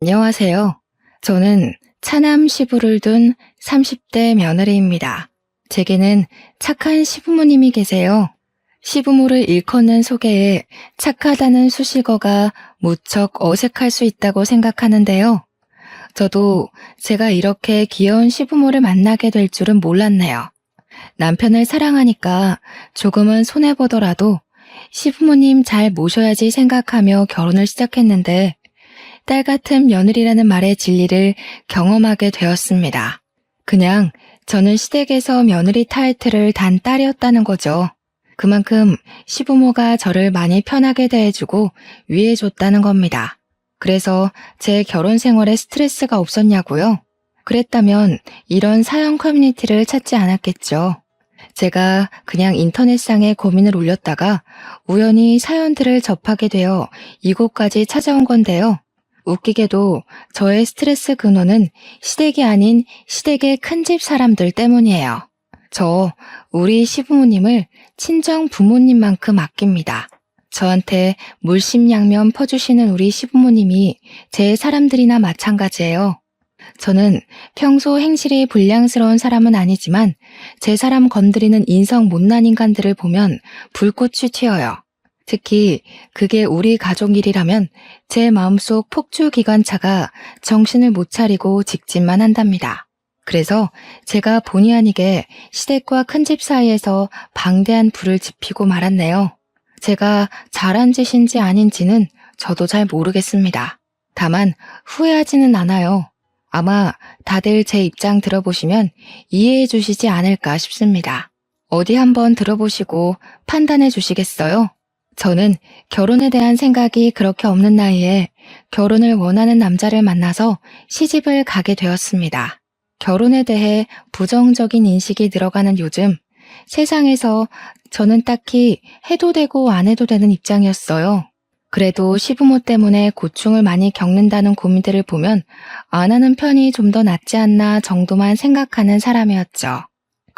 안녕하세요. 저는 차남 시부를 둔 30대 며느리입니다. 제게는 착한 시부모님이 계세요. 시부모를 일컫는 소개에 착하다는 수식어가 무척 어색할 수 있다고 생각하는데요. 저도 제가 이렇게 귀여운 시부모를 만나게 될 줄은 몰랐네요. 남편을 사랑하니까 조금은 손해보더라도 시부모님 잘 모셔야지 생각하며 결혼을 시작했는데 딸 같은 며느리라는 말의 진리를 경험하게 되었습니다. 그냥 저는 시댁에서 며느리 타이틀을 단 딸이었다는 거죠. 그만큼 시부모가 저를 많이 편하게 대해주고 위해줬다는 겁니다. 그래서 제 결혼 생활에 스트레스가 없었냐고요? 그랬다면 이런 사연 커뮤니티를 찾지 않았겠죠. 제가 그냥 인터넷상에 고민을 올렸다가 우연히 사연들을 접하게 되어 이곳까지 찾아온 건데요. 웃기게도 저의 스트레스 근원은 시댁이 아닌 시댁의 큰집 사람들 때문이에요. 저 우리 시부모님을 친정 부모님만큼 아낍니다. 저한테 물심양면 퍼주시는 우리 시부모님이 제 사람들이나 마찬가지예요. 저는 평소 행실이 불량스러운 사람은 아니지만 제 사람 건드리는 인성 못난 인간들을 보면 불꽃이 튀어요. 특히 그게 우리 가족 일이라면 제 마음속 폭주 기관차가 정신을 못 차리고 직진만 한답니다. 그래서 제가 본의 아니게 시댁과 큰집 사이에서 방대한 불을 지피고 말았네요. 제가 잘한 짓인지 아닌지는 저도 잘 모르겠습니다. 다만 후회하지는 않아요. 아마 다들 제 입장 들어보시면 이해해 주시지 않을까 싶습니다. 어디 한번 들어보시고 판단해 주시겠어요? 저는 결혼에 대한 생각이 그렇게 없는 나이에 결혼을 원하는 남자를 만나서 시집을 가게 되었습니다. 결혼에 대해 부정적인 인식이 늘어가는 요즘, 세상에서 저는 딱히 해도 되고 안 해도 되는 입장이었어요. 그래도 시부모 때문에 고충을 많이 겪는다는 고민들을 보면 안 하는 편이 좀 더 낫지 않나 정도만 생각하는 사람이었죠.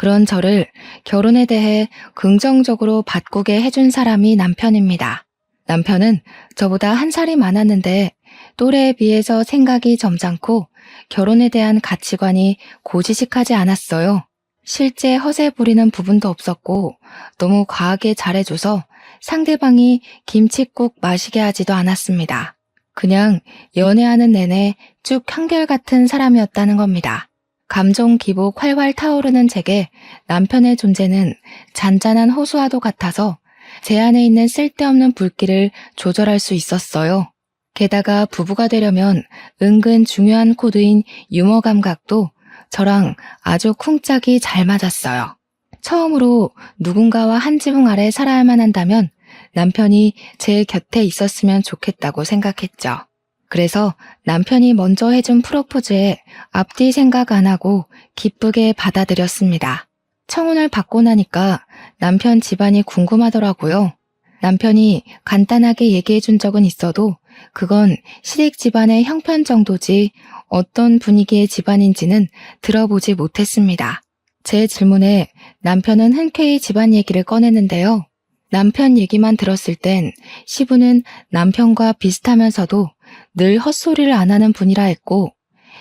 그런 저를 결혼에 대해 긍정적으로 바꾸게 해준 사람이 남편입니다. 남편은 저보다 한 살이 많았는데 또래에 비해서 생각이 점잖고 결혼에 대한 가치관이 고지식하지 않았어요. 실제 허세 부리는 부분도 없었고 너무 과하게 잘해줘서 상대방이 김칫국 마시게 하지도 않았습니다. 그냥 연애하는 내내 쭉 한결같은 사람이었다는 겁니다. 감정 기복 활활 타오르는 제게 남편의 존재는 잔잔한 호수와도 같아서 제 안에 있는 쓸데없는 불길을 조절할 수 있었어요. 게다가 부부가 되려면 은근 중요한 코드인 유머 감각도 저랑 아주 쿵짝이 잘 맞았어요. 처음으로 누군가와 한 지붕 아래 살아야만 한다면 남편이 제 곁에 있었으면 좋겠다고 생각했죠. 그래서 남편이 먼저 해준 프로포즈에 앞뒤 생각 안 하고 기쁘게 받아들였습니다. 청혼을 받고 나니까 남편 집안이 궁금하더라고요. 남편이 간단하게 얘기해 준 적은 있어도 그건 시댁 집안의 형편 정도지 어떤 분위기의 집안인지는 들어보지 못했습니다. 제 질문에 남편은 흔쾌히 집안 얘기를 꺼냈는데요. 남편 얘기만 들었을 땐 시부는 남편과 비슷하면서도 늘 헛소리를 안 하는 분이라 했고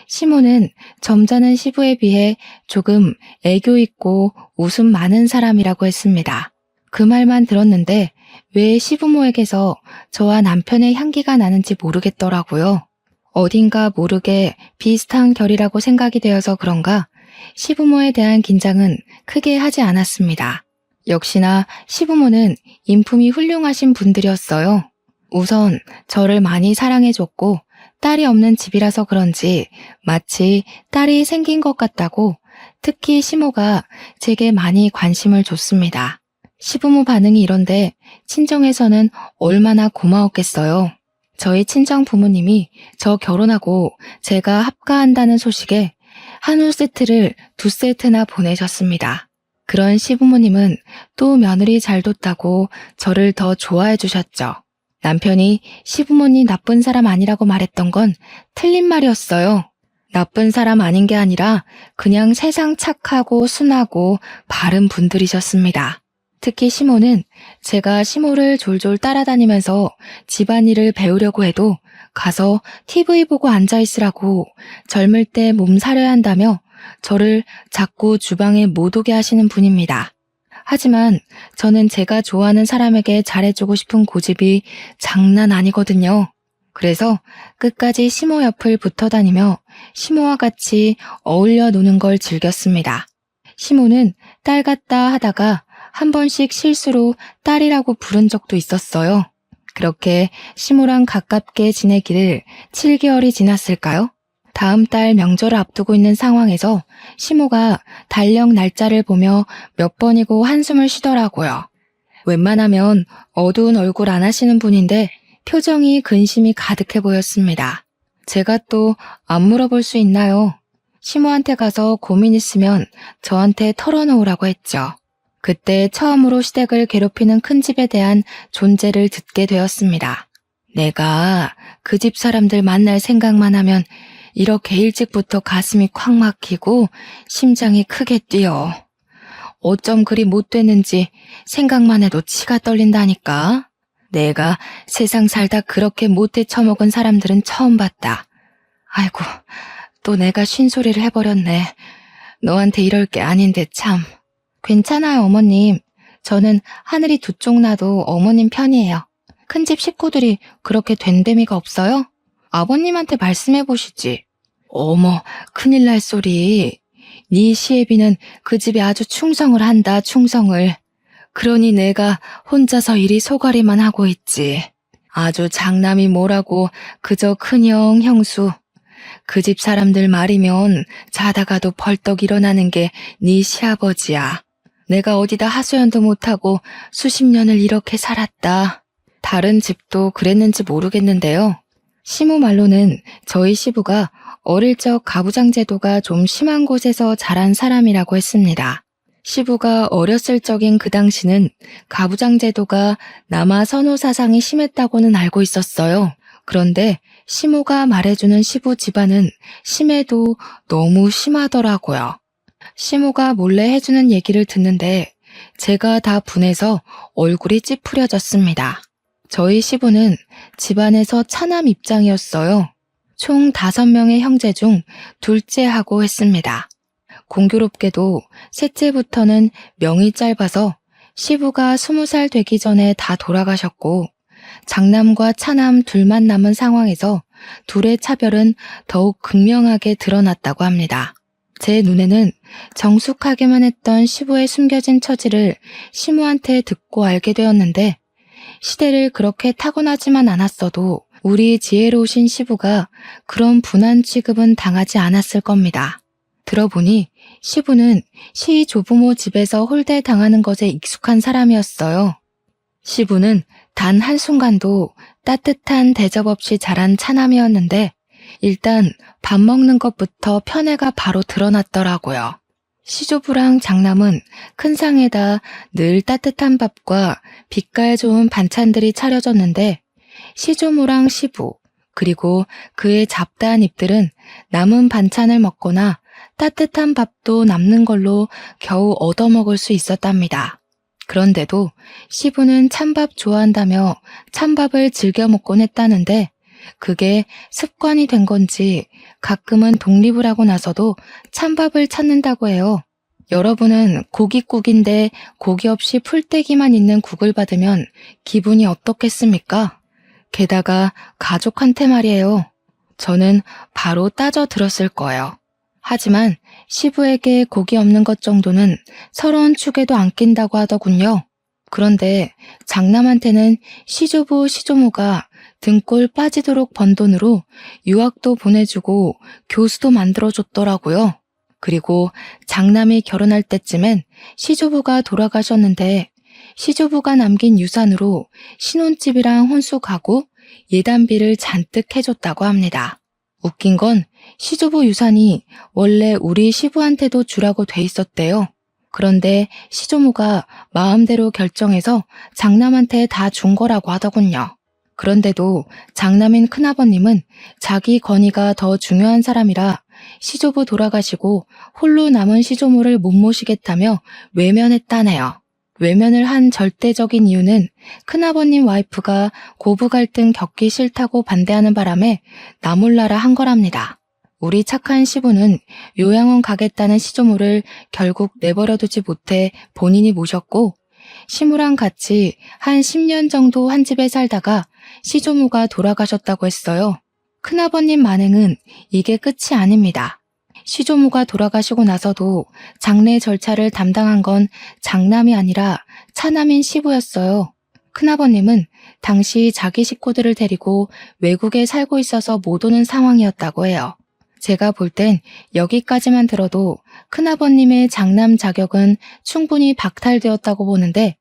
시모는 점잖은 시부에 비해 조금 애교 있고 웃음 많은 사람이라고 했습니다. 그 말만 들었는데 왜 시부모에게서 저와 남편의 향기가 나는지 모르겠더라고요. 어딘가 모르게 비슷한 결이라고 생각이 되어서 그런가 시부모에 대한 긴장은 크게 하지 않았습니다. 역시나 시부모는 인품이 훌륭하신 분들이었어요. 우선 저를 많이 사랑해줬고 딸이 없는 집이라서 그런지 마치 딸이 생긴 것 같다고 특히 시모가 제게 많이 관심을 줬습니다. 시부모 반응이 이런데 친정에서는 얼마나 고마웠겠어요. 저희 친정 부모님이 저 결혼하고 제가 합가한다는 소식에 한우 세트를 2세트나 보내셨습니다. 그런 시부모님은 또 며느리 잘 뒀다고 저를 더 좋아해 주셨죠. 남편이 시부모님 나쁜 사람 아니라고 말했던 건 틀린 말이었어요. 나쁜 사람 아닌 게 아니라 그냥 세상 착하고 순하고 바른 분들이셨습니다. 특히 시모는 제가 시모를 졸졸 따라다니면서 집안일을 배우려고 해도 가서 TV 보고 앉아있으라고 젊을 때 몸살려야 한다며 저를 자꾸 주방에 못 오게 하시는 분입니다. 하지만 저는 제가 좋아하는 사람에게 잘해주고 싶은 고집이 장난 아니거든요. 그래서 끝까지 시모 옆을 붙어 다니며 시모와 같이 어울려 노는 걸 즐겼습니다. 시모는 딸 같다 하다가 한 번씩 실수로 딸이라고 부른 적도 있었어요. 그렇게 시모랑 가깝게 지내기를 7개월이 지났을까요? 다음 달 명절을 앞두고 있는 상황에서 시모가 달력 날짜를 보며 몇 번이고 한숨을 쉬더라고요. 웬만하면 어두운 얼굴 안 하시는 분인데 표정이 근심이 가득해 보였습니다. 제가 또 안 물어볼 수 있나요? 시모한테 가서 고민 있으면 저한테 털어놓으라고 했죠. 그때 처음으로 시댁을 괴롭히는 큰 집에 대한 존재를 듣게 되었습니다. 내가 그 집 사람들 만날 생각만 하면 이렇게 일찍부터 가슴이 콱 막히고 심장이 크게 뛰어. 어쩜 그리 못됐는지 생각만 해도 치가 떨린다니까. 내가 세상 살다 그렇게 못돼 처먹은 사람들은 처음 봤다. 아이고, 또 내가 쉰소리를 해버렸네. 너한테 이럴 게 아닌데 참. 괜찮아요, 어머님. 저는 하늘이 두 쪽 나도 어머님 편이에요. 큰집 식구들이 그렇게 된데미가 없어요? 아버님한테 말씀해보시지. 어머, 큰일 날 소리. 네 시애비는 그 집에 아주 충성을 한다, 충성을. 그러니 내가 혼자서 이리 소가리만 하고 있지. 아주 장남이 뭐라고 그저 큰형, 형수. 그 집 사람들 말이면 자다가도 벌떡 일어나는 게 네 시아버지야. 내가 어디다 하소연도 못하고 수십 년을 이렇게 살았다. 다른 집도 그랬는지 모르겠는데요. 시모 말로는 저희 시부가 어릴 적 가부장 제도가 좀 심한 곳에서 자란 사람이라고 했습니다. 시부가 어렸을 적인 그 당시는 가부장 제도가 남아 선호 사상이 심했다고는 알고 있었어요. 그런데 시모가 말해주는 시부 집안은 심해도 너무 심하더라고요. 시모가 몰래 해주는 얘기를 듣는데 제가 다 분해서 얼굴이 찌푸려졌습니다. 저희 시부는 집안에서 차남 입장이었어요. 총 5명의 형제 중 둘째하고 했습니다. 공교롭게도 셋째부터는 명이 짧아서 시부가 20살 되기 전에 다 돌아가셨고 장남과 차남 둘만 남은 상황에서 둘의 차별은 더욱 극명하게 드러났다고 합니다. 제 눈에는 정숙하게만 했던 시부의 숨겨진 처지를 시모한테 듣고 알게 되었는데 시대를 그렇게 타고나지만 않았어도 우리 지혜로우신 시부가 그런 분한 취급은 당하지 않았을 겁니다. 들어보니 시부는 시 조부모 집에서 홀대당하는 것에 익숙한 사람이었어요. 시부는 단 한순간도 따뜻한 대접 없이 자란 차남이었는데 일단 밥 먹는 것부터 편애가 바로 드러났더라고요. 시조부랑 장남은 큰 상에다 늘 따뜻한 밥과 빛깔 좋은 반찬들이 차려졌는데 시조모랑 시부 그리고 그의 잡다한 입들은 남은 반찬을 먹거나 따뜻한 밥도 남는 걸로 겨우 얻어먹을 수 있었답니다. 그런데도 시부는 찬밥 좋아한다며 찬밥을 즐겨 먹곤 했다는데 그게 습관이 된 건지 가끔은 독립을 하고 나서도 찬밥을 찾는다고 해요. 여러분은 고깃국인데 고기 없이 풀떼기만 있는 국을 받으면 기분이 어떻겠습니까? 게다가 가족한테 말이에요. 저는 바로 따져 들었을 거예요. 하지만 시부에게 고기 없는 것 정도는 서러운 축에도 안 낀다고 하더군요. 그런데 장남한테는 시조부 시조모가 등골 빠지도록 번 돈으로 유학도 보내주고 교수도 만들어줬더라고요. 그리고 장남이 결혼할 때쯤엔 시조부가 돌아가셨는데 시조부가 남긴 유산으로 신혼집이랑 혼수 가구, 예단비를 잔뜩 해줬다고 합니다. 웃긴 건 시조부 유산이 원래 우리 시부한테도 주라고 돼 있었대요. 그런데 시조모가 마음대로 결정해서 장남한테 다 준 거라고 하더군요. 그런데도 장남인 큰아버님은 자기 권위가 더 중요한 사람이라 시조부 돌아가시고 홀로 남은 시조모를 못 모시겠다며 외면했다네요. 외면을 한 절대적인 이유는 큰아버님 와이프가 고부 갈등 겪기 싫다고 반대하는 바람에 나 몰라라 한 거랍니다. 우리 착한 시부는 요양원 가겠다는 시조모를 결국 내버려두지 못해 본인이 모셨고, 시무랑 같이 한 10년 정도 한 집에 살다가 시조모가 돌아가셨다고 했어요. 큰아버님 만행은 이게 끝이 아닙니다. 시조모가 돌아가시고 나서도 장례 절차를 담당한 건 장남이 아니라 차남인 시부였어요. 큰아버님은 당시 자기 식구들을 데리고 외국에 살고 있어서 못 오는 상황이었다고 해요. 제가 볼 땐 여기까지만 들어도 큰아버님의 장남 자격은 충분히 박탈되었다고 보는데,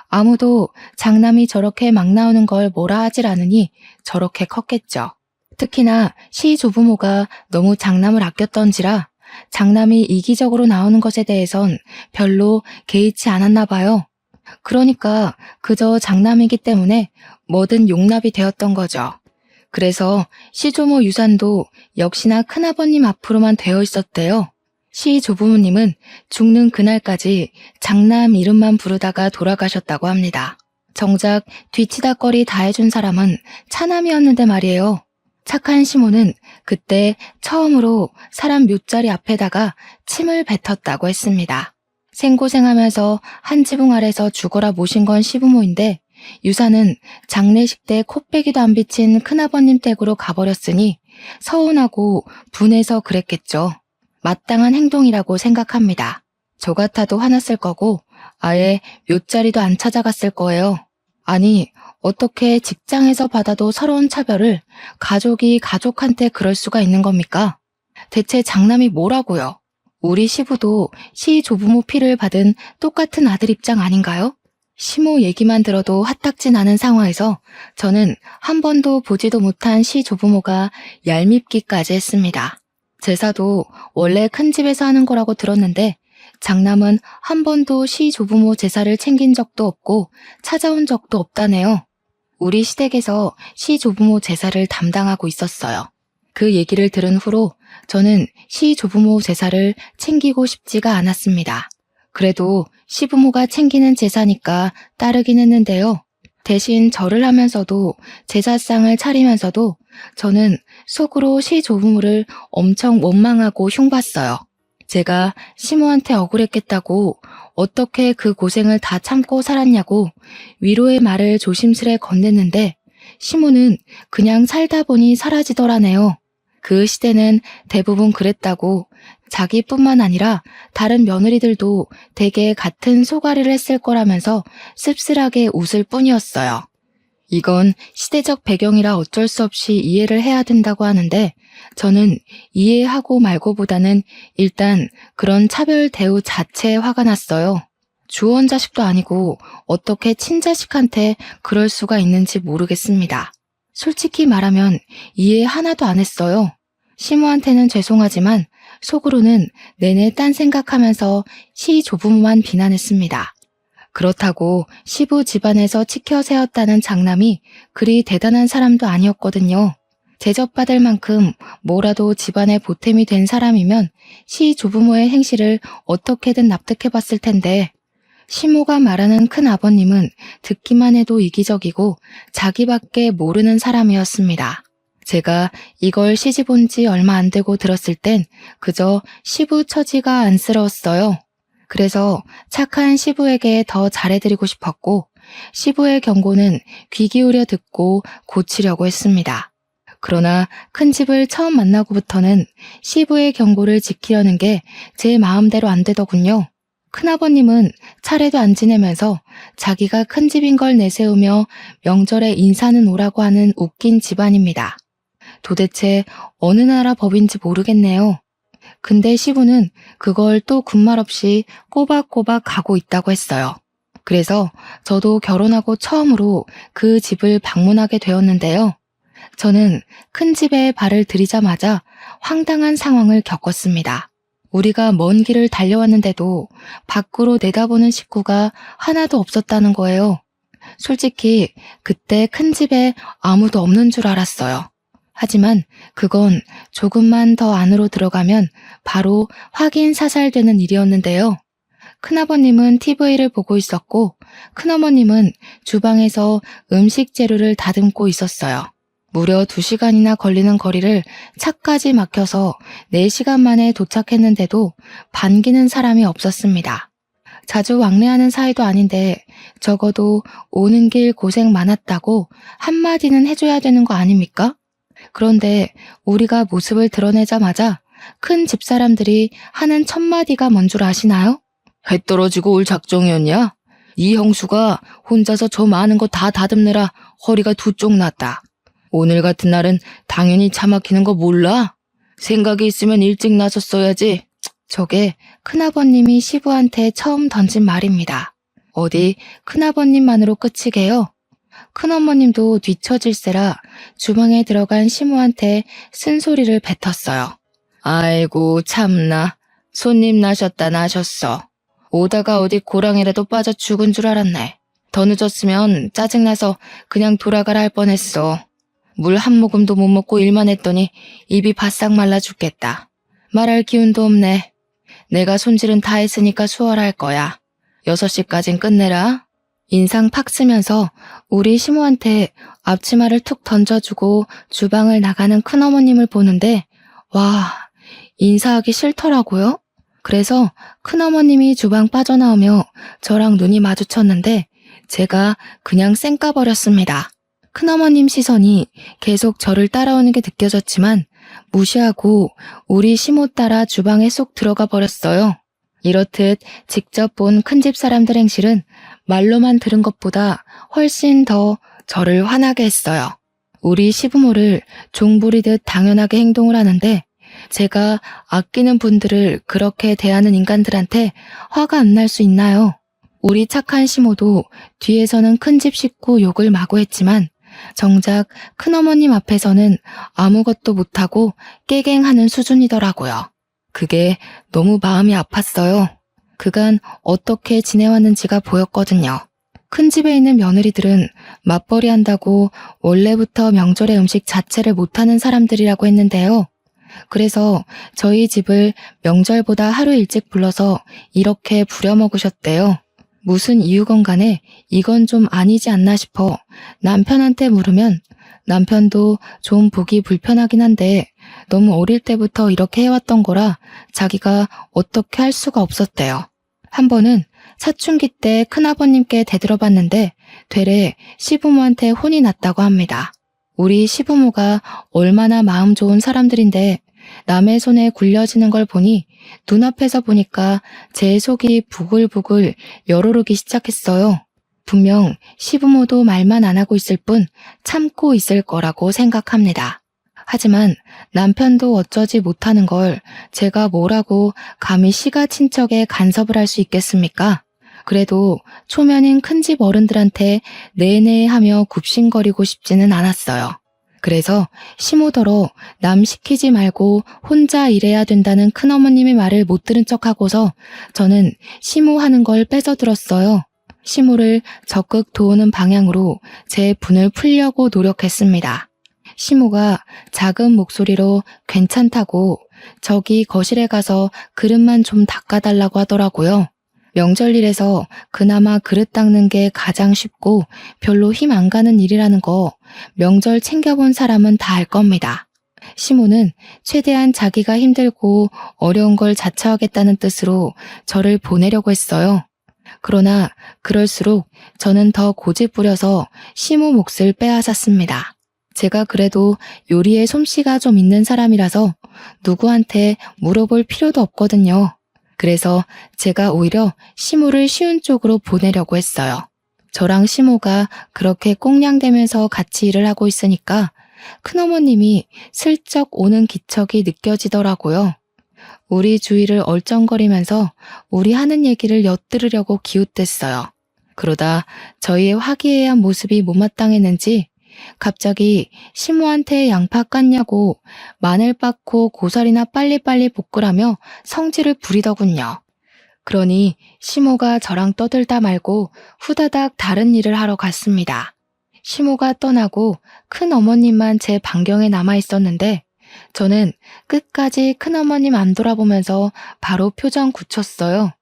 아무도 장남이 저렇게 막 나오는 걸 뭐라 하질 않으니 저렇게 컸겠죠. 특히나 시 조부모가 너무 장남을 아꼈던지라 장남이 이기적으로 나오는 것에 대해선 별로 개의치 않았나 봐요. 그러니까 그저 장남이기 때문에 뭐든 용납이 되었던 거죠. 그래서 시조모 유산도 역시나 큰아버님 앞으로만 되어 있었대요. 시 조부모님은 죽는 그날까지 장남 이름만 부르다가 돌아가셨다고 합니다. 정작 뒤치다꺼리 다 해준 사람은 차남이었는데 말이에요. 착한 시모는 그때 처음으로 사람 묘자리 앞에다가 침을 뱉었다고 했습니다. 생고생하면서 한 지붕 아래서 죽어라 모신 건 시부모인데, 유산은 장례식 때 코빼기도 안 비친 큰아버님 댁으로 가버렸으니 서운하고 분해서 그랬겠죠. 마땅한 행동이라고 생각합니다. 저 같아도 화났을 거고 아예 묘자리도 안 찾아갔을 거예요. 아니, 어떻게 직장에서 받아도 서러운 차별을 가족이 가족한테 그럴 수가 있는 겁니까? 대체 장남이 뭐라고요? 우리 시부도 시 조부모 피를 받은 똑같은 아들 입장 아닌가요? 시모 얘기만 들어도 화딱지 나는 상황에서 저는 한 번도 보지도 못한 시 조부모가 얄밉기까지 했습니다. 제사도 원래 큰 집에서 하는 거라고 들었는데 장남은 한 번도 시 조부모 제사를 챙긴 적도 없고 찾아온 적도 없다네요. 우리 시댁에서 시 조부모 제사를 담당하고 있었어요. 그 얘기를 들은 후로 저는 시 조부모 제사를 챙기고 싶지가 않았습니다. 그래도 시부모가 챙기는 제사니까 따르긴 했는데요. 대신 절을 하면서도 제사상을 차리면서도 저는 속으로 시 조부모를 엄청 원망하고 흉봤어요. 제가 시모한테 억울했겠다고 어떻게 그 고생을 다 참고 살았냐고 위로의 말을 조심스레 건넸는데 시모는 그냥 살다 보니 사라지더라네요. 그 시대는 대부분 그랬다고 자기뿐만 아니라 다른 며느리들도 대개 같은 소가리를 했을 거라면서 씁쓸하게 웃을 뿐이었어요. 이건 시대적 배경이라 어쩔 수 없이 이해를 해야 된다고 하는데 저는 이해하고 말고보다는 일단 그런 차별 대우 자체에 화가 났어요. 주원 자식도 아니고 어떻게 친자식한테 그럴 수가 있는지 모르겠습니다. 솔직히 말하면 이해 하나도 안 했어요. 시모한테는 죄송하지만 속으로는 내내 딴 생각하면서 시 조부모만 비난했습니다. 그렇다고 시부 집안에서 치켜 세웠다는 장남이 그리 대단한 사람도 아니었거든요. 대접받을 만큼 뭐라도 집안에 보탬이 된 사람이면 시 조부모의 행실을 어떻게든 납득해봤을 텐데 시모가 말하는 큰아버님은 듣기만 해도 이기적이고 자기밖에 모르는 사람이었습니다. 제가 이걸 시집온 지 얼마 안 되고 들었을 땐 그저 시부 처지가 안쓰러웠어요. 그래서 착한 시부에게 더 잘해드리고 싶었고 시부의 경고는 귀 기울여 듣고 고치려고 했습니다. 그러나 큰 집을 처음 만나고부터는 시부의 경고를 지키려는 게 제 마음대로 안 되더군요. 큰아버님은 차례도 안 지내면서 자기가 큰 집인 걸 내세우며 명절에 인사는 오라고 하는 웃긴 집안입니다. 도대체 어느 나라 법인지 모르겠네요. 근데 시부는 그걸 또 군말 없이 꼬박꼬박 가고 있다고 했어요. 그래서 저도 결혼하고 처음으로 그 집을 방문하게 되었는데요. 저는 큰 집에 발을 들이자마자 황당한 상황을 겪었습니다. 우리가 먼 길을 달려왔는데도 밖으로 내다보는 식구가 하나도 없었다는 거예요. 솔직히 그때 큰 집에 아무도 없는 줄 알았어요. 하지만 그건 조금만 더 안으로 들어가면 바로 확인 사살되는 일이었는데요. 큰아버님은 TV를 보고 있었고 큰어머님은 주방에서 음식 재료를 다듬고 있었어요. 무려 2시간이나 걸리는 거리를 차까지 막혀서 4시간 만에 도착했는데도 반기는 사람이 없었습니다. 자주 왕래하는 사이도 아닌데 적어도 오는 길 고생 많았다고 한마디는 해줘야 되는 거 아닙니까? 그런데 우리가 모습을 드러내자마자 큰 집사람들이 하는 첫 마디가 뭔 줄 아시나요? 해 떨어지고 올 작정이었냐? 이 형수가 혼자서 저 많은 거 다 다듬느라 허리가 2쪽 났다. 오늘 같은 날은 당연히 차 막히는 거 몰라? 생각이 있으면 일찍 나섰어야지. 저게 큰아버님이 시부한테 처음 던진 말입니다. 어디 큰아버님만으로 끝이게요? 큰어머님도 뒤처질세라 주방에 들어간 시모한테 쓴소리를 뱉었어요. 아이고 참나, 손님 나셨어. 오다가 어디 고랑이라도 빠져 죽은 줄 알았네. 더 늦었으면 짜증나서 그냥 돌아가라 할 뻔했어. 물 한 모금도 못 먹고 일만 했더니 입이 바싹 말라 죽겠다. 말할 기운도 없네. 내가 손질은 다 했으니까 수월할 거야. 6시까진 끝내라. 인상 팍 쓰면서 우리 시모한테 앞치마를 툭 던져주고 주방을 나가는 큰어머님을 보는데 와, 인사하기 싫더라고요. 그래서 큰어머님이 주방 빠져나오며 저랑 눈이 마주쳤는데 제가 그냥 쌩까버렸습니다. 큰어머님 시선이 계속 저를 따라오는 게 느껴졌지만 무시하고 우리 시모 따라 주방에 쏙 들어가 버렸어요. 이렇듯 직접 본 큰집 사람들 행실은 말로만 들은 것보다 훨씬 더 저를 화나게 했어요. 우리 시부모를 종부리듯 당연하게 행동을 하는데 제가 아끼는 분들을 그렇게 대하는 인간들한테 화가 안 날 수 있나요? 우리 착한 시모도 뒤에서는 큰집 식구 욕을 마구 했지만 정작 큰어머님 앞에서는 아무것도 못하고 깨갱하는 수준이더라고요. 그게 너무 마음이 아팠어요. 그간 어떻게 지내왔는지가 보였거든요. 큰 집에 있는 며느리들은 맞벌이 한다고 원래부터 명절의 음식 자체를 못하는 사람들이라고 했는데요. 그래서 저희 집을 명절보다 하루 일찍 불러서 이렇게 부려먹으셨대요. 무슨 이유건 간에 이건 좀 아니지 않나 싶어 남편한테 물으면 남편도 좀 보기 불편하긴 한데 너무 어릴 때부터 이렇게 해왔던 거라 자기가 어떻게 할 수가 없었대요. 한 번은 사춘기 때 큰아버님께 대들어봤는데 되레 시부모한테 혼이 났다고 합니다. 우리 시부모가 얼마나 마음 좋은 사람들인데 남의 손에 굴려지는 걸 보니 눈앞에서 보니까 제 속이 부글부글 열오르기 시작했어요. 분명 시부모도 말만 안 하고 있을 뿐 참고 있을 거라고 생각합니다. 하지만 남편도 어쩌지 못하는 걸 제가 뭐라고 감히 시가 친척에 간섭을 할 수 있겠습니까? 그래도 초면인 큰집 어른들한테 네네 하며 굽신거리고 싶지는 않았어요. 그래서 시모더러 남 시키지 말고 혼자 일해야 된다는 큰어머님의 말을 못 들은 척하고서 저는 시모 하는 걸 뺏어 들었어요. 시모를 적극 도우는 방향으로 제 분을 풀려고 노력했습니다. 시모가 작은 목소리로 괜찮다고 저기 거실에 가서 그릇만 좀 닦아달라고 하더라고요. 명절일에서 그나마 그릇 닦는 게 가장 쉽고 별로 힘 안 가는 일이라는 거 명절 챙겨본 사람은 다 알 겁니다. 시모는 최대한 자기가 힘들고 어려운 걸 자처하겠다는 뜻으로 저를 보내려고 했어요. 그러나 그럴수록 저는 더 고집 부려서 시모 몫을 빼앗았습니다. 제가 그래도 요리에 솜씨가 좀 있는 사람이라서 누구한테 물어볼 필요도 없거든요. 그래서 제가 오히려 시모를 쉬운 쪽으로 보내려고 했어요. 저랑 시모가 그렇게 꽁냥대면서 같이 일을 하고 있으니까 큰어머님이 슬쩍 오는 기척이 느껴지더라고요. 우리 주위를 얼쩡거리면서 우리 하는 얘기를 엿들으려고 기웃댔어요. 그러다 저희의 화기애애한 모습이 못마땅했는지 갑자기 시모한테 양파 깠냐고 마늘 빻고 고사리나 빨리빨리 볶으라며 성질을 부리더군요. 그러니 시모가 저랑 떠들다 말고 후다닥 다른 일을 하러 갔습니다. 시모가 떠나고 큰어머님만 제 반경에 남아 있었는데 저는 끝까지 큰어머님 안 돌아보면서 바로 표정 굳혔어요.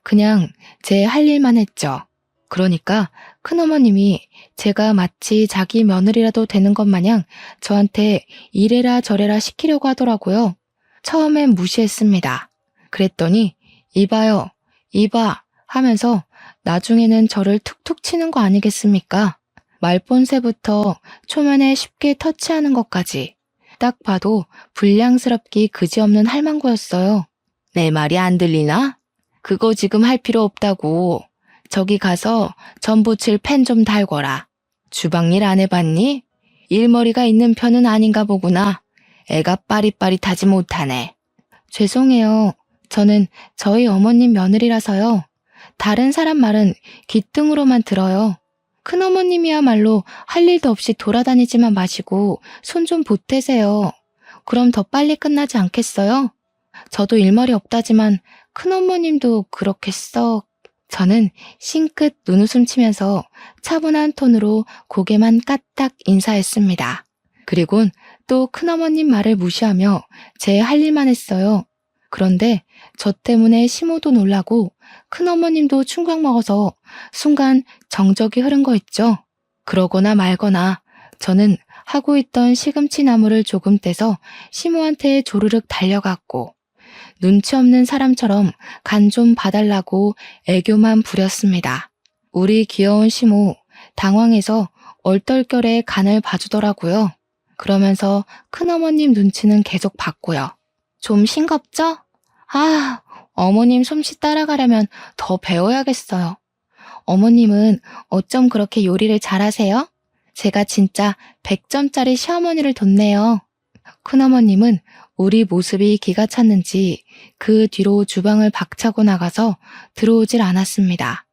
그냥 제 할 일만 했죠. 그러니까 큰어머님이 제가 마치 자기 며느리라도 되는 것 마냥 저한테 이래라 저래라 시키려고 하더라고요. 처음엔 무시했습니다. 그랬더니 이봐요, 이봐 하면서 나중에는 저를 툭툭 치는 거 아니겠습니까? 말본새부터 초면에 쉽게 터치하는 것까지 딱 봐도 불량스럽기 그지없는 할망구였어요. 내 말이 안 들리나? 그거 지금 할 필요 없다고. 저기 가서 전 부칠 펜 좀 달거라. 주방일 안 해봤니? 일머리가 있는 편은 아닌가 보구나. 애가 빠릿빠릿하지 못하네. 죄송해요. 저는 저희 어머님 며느리라서요. 다른 사람 말은 귓등으로만 들어요. 큰어머님이야말로 할 일도 없이 돌아다니지만 마시고 손 좀 보태세요. 그럼 더 빨리 끝나지 않겠어요? 저도 일머리 없다지만 큰어머님도 그렇게 썩... 저는 싱긋 눈웃음 치면서 차분한 톤으로 고개만 까딱 인사했습니다. 그리곤 또 큰어머님 말을 무시하며 제 할 일만 했어요. 그런데 저 때문에 시모도 놀라고 큰어머님도 충격 먹어서 순간 정적이 흐른 거 있죠. 그러거나 말거나 저는 하고 있던 시금치 나무를 조금 떼서 시모한테 조르륵 달려갔고 눈치 없는 사람처럼 간 좀 봐달라고 애교만 부렸습니다. 우리 귀여운 시모 당황해서 얼떨결에 간을 봐주더라고요. 그러면서 큰어머님 눈치는 계속 봤고요. 좀 싱겁죠? 아, 어머님 솜씨 따라가려면 더 배워야겠어요. 어머님은 어쩜 그렇게 요리를 잘하세요? 제가 진짜 100점짜리 시어머니를 뒀네요. 큰어머님은 우리 모습이 기가 찼는지 그 뒤로 주방을 박차고 나가서 들어오질 않았습니다.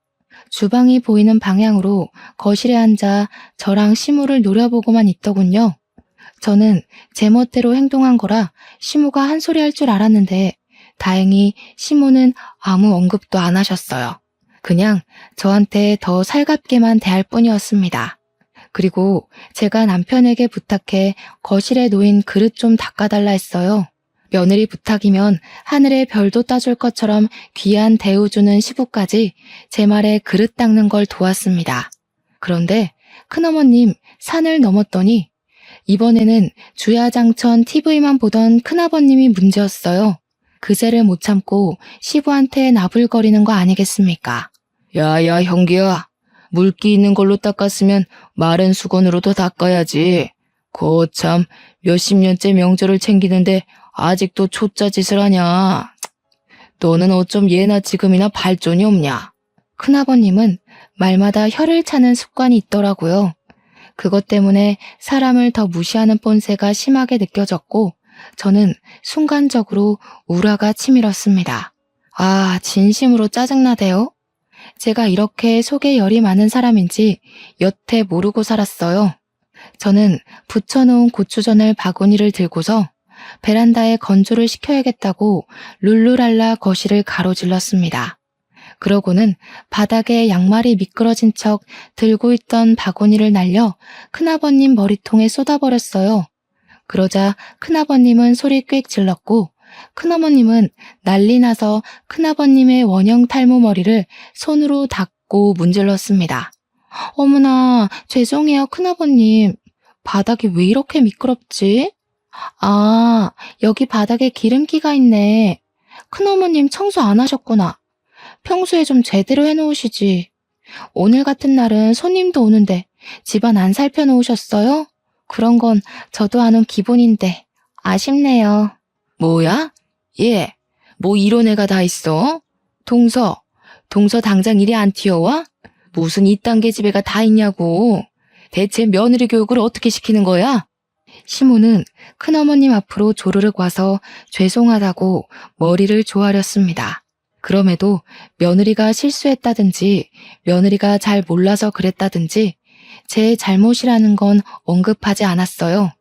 주방이 보이는 방향으로 거실에 앉아 저랑 시무를 노려보고만 있더군요. 저는 제멋대로 행동한 거라 시무가 한 소리 할 줄 알았는데 다행히 시무는 아무 언급도 안 하셨어요. 그냥 저한테 더 살갑게만 대할 뿐이었습니다. 그리고 제가 남편에게 부탁해 거실에 놓인 그릇 좀 닦아달라 했어요. 며느리 부탁이면 하늘의 별도 따줄 것처럼 귀한 대우 주는 시부까지 제 말에 그릇 닦는 걸 도왔습니다. 그런데 큰어머님 산을 넘었더니 이번에는 주야장천 TV만 보던 큰아버님이 문제였어요. 그새를 못 참고 시부한테 나불거리는 거 아니겠습니까? 야야 형기야, 물기 있는 걸로 닦았으면 마른 수건으로도 닦아야지. 거참 몇십 년째 명절을 챙기는데 아직도 초짜 짓을 하냐. 너는 어쩜 예나 지금이나 발전이 없냐. 큰아버님은 말마다 혀를 차는 습관이 있더라고요. 그것 때문에 사람을 더 무시하는 본새가 심하게 느껴졌고 저는 순간적으로 우라가 치밀었습니다. 아, 진심으로 짜증나대요. 제가 이렇게 속에 열이 많은 사람인지 여태 모르고 살았어요. 저는 부쳐놓은 고추전을 바구니를 들고서 베란다에 건조를 시켜야겠다고 룰루랄라 거실을 가로질렀습니다. 그러고는 바닥에 양말이 미끄러진 척 들고 있던 바구니를 날려 큰아버님 머리통에 쏟아버렸어요. 그러자 큰아버님은 소리 꽥 질렀고 큰어머님은 난리 나서 큰아버님의 원형 탈모 머리를 손으로 닦고 문질렀습니다. 어머나, 죄송해요, 큰아버님. 바닥이 왜 이렇게 미끄럽지? 아, 여기 바닥에 기름기가 있네. 큰어머님 청소 안 하셨구나. 평소에 좀 제대로 해놓으시지. 오늘 같은 날은 손님도 오는데 집안 안 살펴놓으셨어요? 그런 건 저도 아는 기본인데 아쉽네요. 뭐야? 얘, 뭐 이런 애가 다 있어? 동서 당장 이리 안 튀어와? 무슨 이딴 계집애가 다 있냐고. 대체 며느리 교육을 어떻게 시키는 거야? 시모는 큰어머님 앞으로 조르륵 와서 죄송하다고 머리를 조아렸습니다. 그럼에도 며느리가 실수했다든지 며느리가 잘 몰라서 그랬다든지 제 잘못이라는 건 언급하지 않았어요.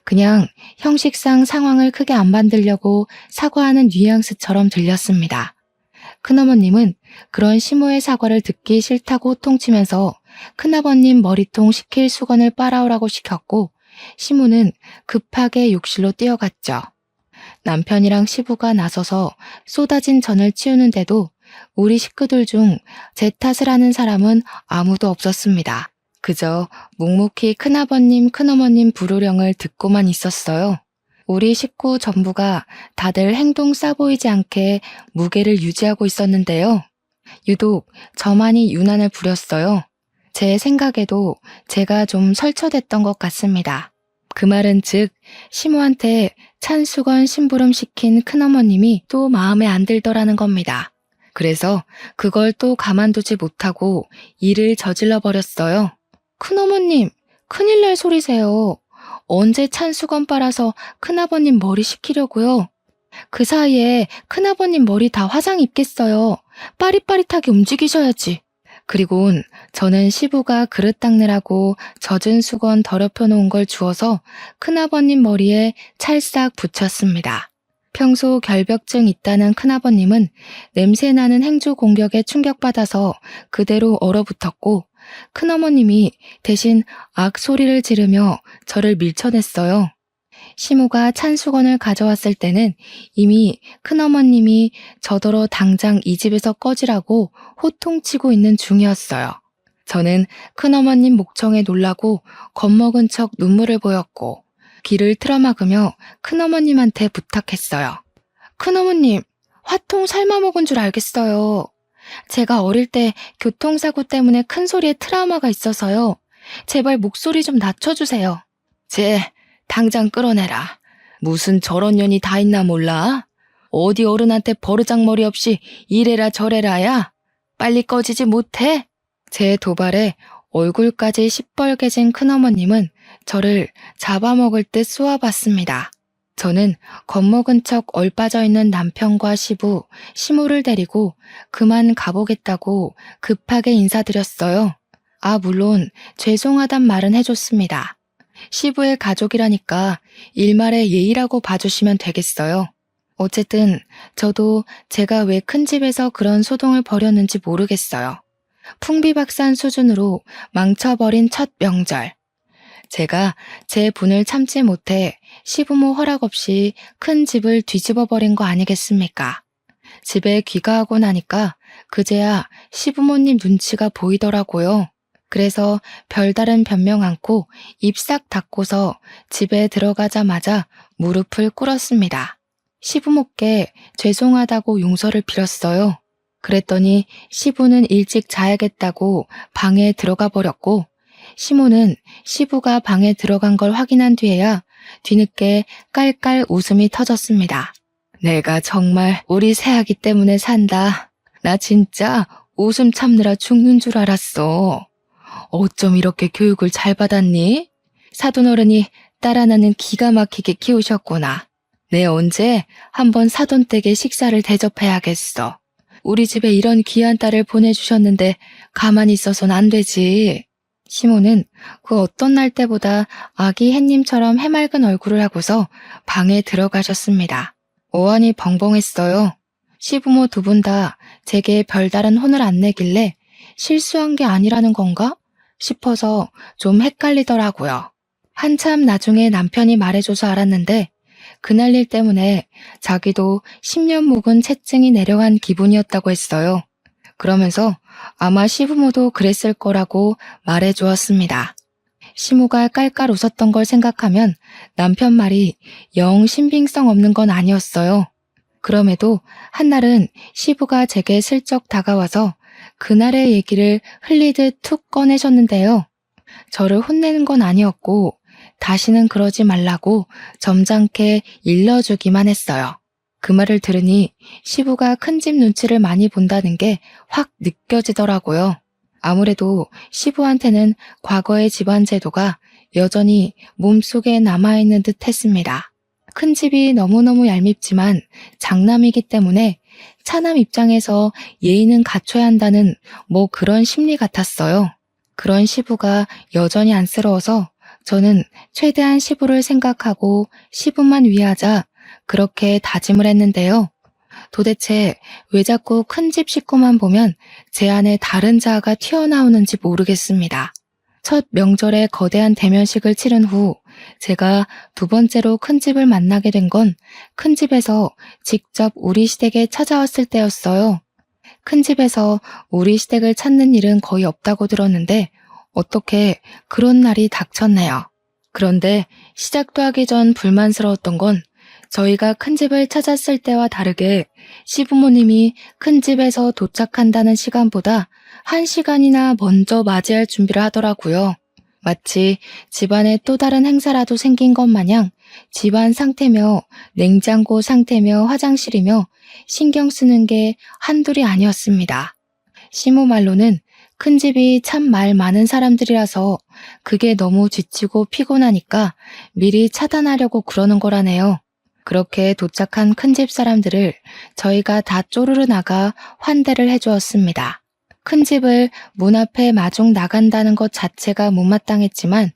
그냥 형식상 상황을 크게 안 만들려고 사과하는 뉘앙스처럼 들렸습니다. 큰어머님은 그런 시모의 사과를 듣기 싫다고 호통치면서 큰아버님 머리통 식힐 수건을 빨아오라고 시켰고 시모는 급하게 욕실로 뛰어갔죠. 남편이랑 시부가 나서서 쏟아진 전을 치우는데도 우리 식구들 중 제 탓을 하는 사람은 아무도 없었습니다. 그저 묵묵히 큰아버님, 큰어머님 부르령을 듣고만 있었어요. 우리 식구 전부가 다들 행동 싸 보이지 않게 무게를 유지하고 있었는데요. 유독 저만이 유난을 부렸어요. 제 생각에도 제가 좀 설쳐댔던 것 같습니다. 그 말은 즉 시모한테 찬수건 심부름 시킨 큰어머님이 또 마음에 안 들더라는 겁니다. 그래서 그걸 또 가만두지 못하고 일을 저질러 버렸어요. 큰어머님, 큰일 날 소리세요. 언제 찬수건 빨아서 큰아버님 머리 식히려고요? 그 사이에 큰아버님 머리 다 화상 입겠어요. 빠릿빠릿하게 움직이셔야지. 그리곤 저는 시부가 그릇 닦느라고 젖은 수건 더럽혀 놓은 걸 주워서 큰아버님 머리에 찰싹 붙였습니다. 평소 결벽증 있다는 큰아버님은 냄새나는 행주 공격에 충격받아서 그대로 얼어붙었고 큰어머님이 대신 악 소리를 지르며 저를 밀쳐냈어요. 시모가 찬 수건을 가져왔을 때는 이미 큰어머님이 저더러 당장 이 집에서 꺼지라고 호통치고 있는 중이었어요. 저는 큰어머님 목청에 놀라고 겁먹은 척 눈물을 보였고 귀를 틀어막으며 큰어머님한테 부탁했어요. 큰어머님, 화통 삶아먹은 줄 알겠어요. 제가 어릴 때 교통사고 때문에 큰 소리에 트라우마가 있어서요. 제발 목소리 좀 낮춰주세요. 당장 끌어내라. 무슨 저런 년이 다 있나 몰라? 어디 어른한테 버르장머리 없이 이래라 저래라야? 빨리 꺼지지 못해? 제 도발에 얼굴까지 시뻘개진 큰어머님은 저를 잡아먹을 듯 쏘아봤습니다. 저는 겁먹은 척 얼빠져 있는 남편과 시부, 시모를 데리고 그만 가보겠다고 급하게 인사드렸어요. 물론 죄송하단 말은 해줬습니다. 시부의 가족이라니까 일말의 예의라고 봐주시면 되겠어요. 어쨌든 저도 제가 왜 큰 집에서 그런 소동을 벌였는지 모르겠어요. 풍비박산 수준으로 망쳐버린 첫 명절. 제가 제 분을 참지 못해 시부모 허락 없이 큰 집을 뒤집어 버린 거 아니겠습니까? 집에 귀가하고 나니까 그제야 시부모님 눈치가 보이더라고요. 그래서 별다른 변명 않고 입 싹 닫고서 집에 들어가자마자 무릎을 꿇었습니다. 시부모께 죄송하다고 용서를 빌었어요. 그랬더니 시부는 일찍 자야겠다고 방에 들어가 버렸고 시모는 시부가 방에 들어간 걸 확인한 뒤에야 뒤늦게 깔깔 웃음이 터졌습니다. 내가 정말 우리 새아기 때문에 산다. 나 진짜 웃음 참느라 죽는 줄 알았어. 어쩜 이렇게 교육을 잘 받았니? 사돈어른이 딸 하나는 기가 막히게 키우셨구나. 내 언제 한번 사돈댁에 식사를 대접해야겠어. 우리 집에 이런 귀한 딸을 보내주셨는데 가만히 있어선 안 되지. 시모는 그 어떤 날 때보다 아기 햇님처럼 해맑은 얼굴을 하고서 방에 들어가셨습니다. 어안이 벙벙했어요. 시부모 두 분 다 제게 별다른 혼을 안 내길래 실수한 게 아니라는 건가 싶어서 좀 헷갈리더라고요. 한참 나중에 남편이 말해줘서 알았는데 그날 일 때문에 자기도 10년 묵은 채증이 내려간 기분이었다고 했어요. 그러면서 아마 시부모도 그랬을 거라고 말해주었습니다. 시모가 깔깔 웃었던 걸 생각하면 남편 말이 영 신빙성 없는 건 아니었어요. 그럼에도 한날은 시부가 제게 슬쩍 다가와서 그날의 얘기를 흘리듯 툭 꺼내셨는데요. 저를 혼내는 건 아니었고 다시는 그러지 말라고 점잖게 일러주기만 했어요. 그 말을 들으니 시부가 큰 집 눈치를 많이 본다는 게 확 느껴지더라고요. 아무래도 시부한테는 과거의 집안 제도가 여전히 몸속에 남아있는 듯 했습니다. 큰 집이 너무너무 얄밉지만 장남이기 때문에 차남 입장에서 예의는 갖춰야 한다는 뭐 그런 심리 같았어요. 그런 시부가 여전히 안쓰러워서 저는 최대한 시부를 생각하고 시부만 위하자 그렇게 다짐을 했는데요. 도대체 왜 자꾸 큰 집 식구만 보면 제 안에 다른 자아가 튀어나오는지 모르겠습니다. 첫 명절에 거대한 대면식을 치른 후 제가 두 번째로 큰 집을 만나게 된 건 큰 집에서 직접 우리 시댁에 찾아왔을 때였어요. 큰 집에서 우리 시댁을 찾는 일은 거의 없다고 들었는데 어떻게 그런 날이 닥쳤네요. 그런데 시작도 하기 전 불만스러웠던 건 저희가 큰 집을 찾았을 때와 다르게 시부모님이 큰 집에서 도착한다는 시간보다 1시간이나 먼저 맞이할 준비를 하더라고요. 마치 집안에 또 다른 행사라도 생긴 것 마냥 집안 상태며 냉장고 상태며 화장실이며 신경 쓰는 게 한둘이 아니었습니다. 시모 말로는 큰 집이 참 말 많은 사람들이라서 그게 너무 지치고 피곤하니까 미리 차단하려고 그러는 거라네요. 그렇게 도착한 큰 집 사람들을 저희가 다 쪼르르 나가 환대를 해주었습니다. 큰 집을 문 앞에 마중 나간다는 것 자체가 못마땅했지만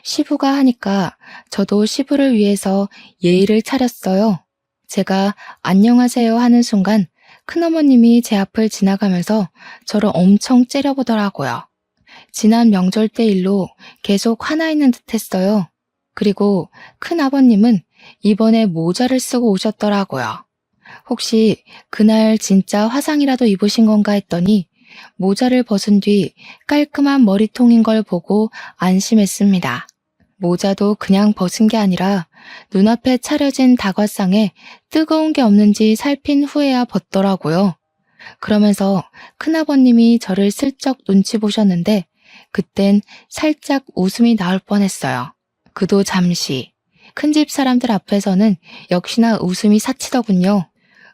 시부가 하니까 저도 시부를 위해서 예의를 차렸어요. 제가 안녕하세요 하는 순간 큰어머님이 제 앞을 지나가면서 저를 엄청 째려보더라고요. 지난 명절 때 일로 계속 화나 있는 듯 했어요. 그리고 큰아버님은 이번에 모자를 쓰고 오셨더라고요. 혹시 그날 진짜 화상이라도 입으신 건가 했더니 모자를 벗은 뒤 깔끔한 머리통인 걸 보고 안심했습니다. 모자도 그냥 벗은 게 아니라 눈앞에 차려진 다과상에 뜨거운 게 없는지 살핀 후에야 벗더라고요. 그러면서 큰아버님이 저를 슬쩍 눈치 보셨는데 그땐 살짝 웃음이 나올 뻔했어요. 그도 잠시. 큰 집 사람들 앞에서는 역시나 웃음이 사치더군요.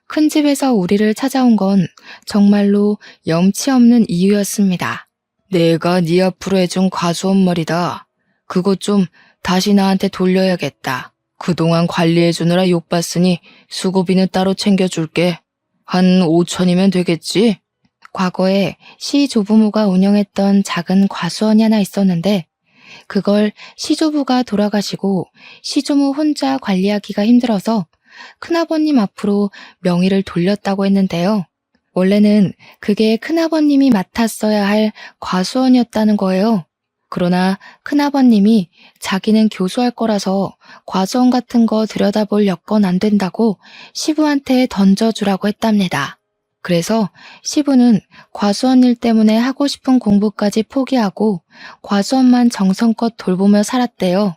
큰 집에서 우리를 찾아온 건 정말로 염치 없는 이유였습니다. 내가 네 앞으로 해준 과수원 머리다. 그거 좀 다시 나한테 돌려야겠다. 그동안 관리해주느라 욕봤으니 수고비는 따로 챙겨줄게. 한 5천이면 되겠지? 과거에 시조부모가 운영했던 작은 과수원이 하나 있었는데 그걸 시조부가 돌아가시고 시조모 혼자 관리하기가 힘들어서 큰아버님 앞으로 명의를 돌렸다고 했는데요. 원래는 그게 큰아버님이 맡았어야 할 과수원이었다는 거예요. 그러나 큰아버님이 자기는 교수할 거라서 과수원 같은 거 들여다볼 여건 안 된다고 시부한테 던져주라고 했답니다. 그래서 시부는 과수원 일 때문에 하고 싶은 공부까지 포기하고 과수원만 정성껏 돌보며 살았대요.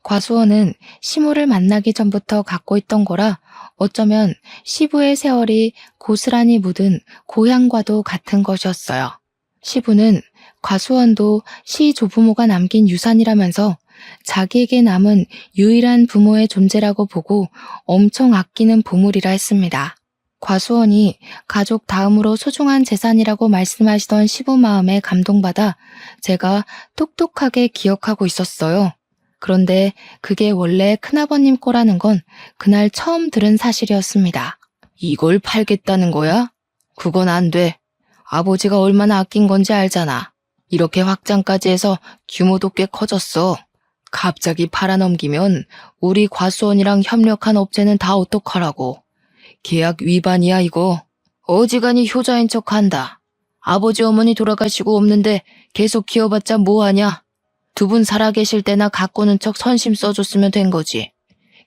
과수원은 시모를 만나기 전부터 갖고 있던 거라 어쩌면 시부의 세월이 고스란히 묻은 고향과도 같은 것이었어요. 시부는 과수원도 시 조부모가 남긴 유산이라면서 자기에게 남은 유일한 부모의 존재라고 보고 엄청 아끼는 보물이라 했습니다. 과수원이 가족 다음으로 소중한 재산이라고 말씀하시던 시부 마음에 감동받아 제가 똑똑하게 기억하고 있었어요. 그런데 그게 원래 큰아버님 거라는 건 그날 처음 들은 사실이었습니다. 이걸 팔겠다는 거야? 그건 안 돼. 아버지가 얼마나 아낀 건지 알잖아. 이렇게 확장까지 해서 규모도 꽤 커졌어. 갑자기 팔아넘기면 우리 과수원이랑 협력한 업체는 다 어떡하라고. 계약 위반이야 이거. 어지간히 효자인 척한다. 아버지 어머니 돌아가시고 없는데 계속 키워봤자 뭐하냐. 두 분 살아계실 때나 가꾸는 척 선심 써줬으면 된 거지.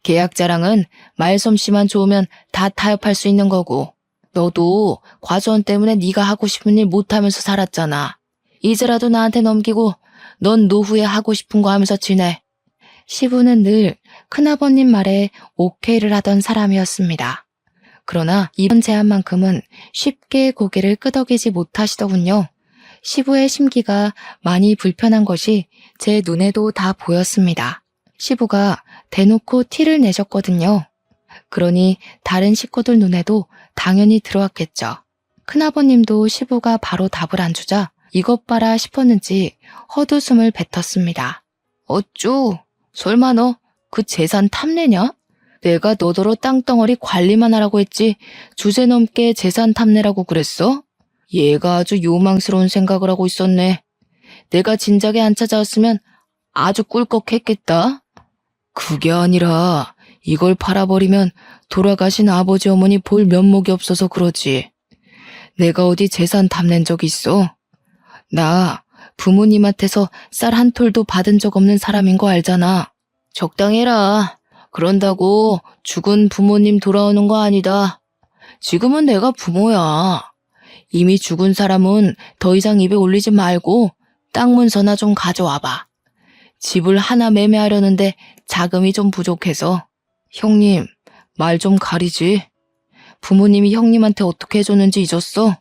계약 자랑은 말솜씨만 좋으면 다 타협할 수 있는 거고. 너도 과수원 때문에 네가 하고 싶은 일 못하면서 살았잖아. 이제라도 나한테 넘기고 넌 노후에 하고 싶은 거 하면서 지내. 시부는 늘 큰아버님 말에 오케이를 하던 사람이었습니다. 그러나 이번 제안만큼은 쉽게 고개를 끄덕이지 못하시더군요. 시부의 심기가 많이 불편한 것이 제 눈에도 다 보였습니다. 시부가 대놓고 티를 내셨거든요. 그러니 다른 식구들 눈에도 당연히 들어왔겠죠. 큰아버님도 시부가 바로 답을 안 주자 이것 봐라 싶었는지 헛웃음을 뱉었습니다. 어쭈? 설마 너 그 재산 탐내냐? 내가 너더러 땅덩어리 관리만 하라고 했지 주제 넘게 재산 탐내라고 그랬어? 얘가 아주 요망스러운 생각을 하고 있었네. 내가 진작에 안 찾아왔으면 아주 꿀꺽했겠다. 그게 아니라 이걸 팔아버리면 돌아가신 아버지 어머니 볼 면목이 없어서 그러지. 내가 어디 재산 탐낸 적 있어? 나 부모님한테서 쌀 한 톨도 받은 적 없는 사람인 거 알잖아. 적당히 해라. 그런다고 죽은 부모님 돌아오는 거 아니다. 지금은 내가 부모야. 이미 죽은 사람은 더 이상 입에 올리지 말고 땅 문서나 좀 가져와봐. 집을 하나 매매하려는데 자금이 좀 부족해서. 형님, 말 좀 가리지. 부모님이 형님한테 어떻게 해줬는지 잊었어?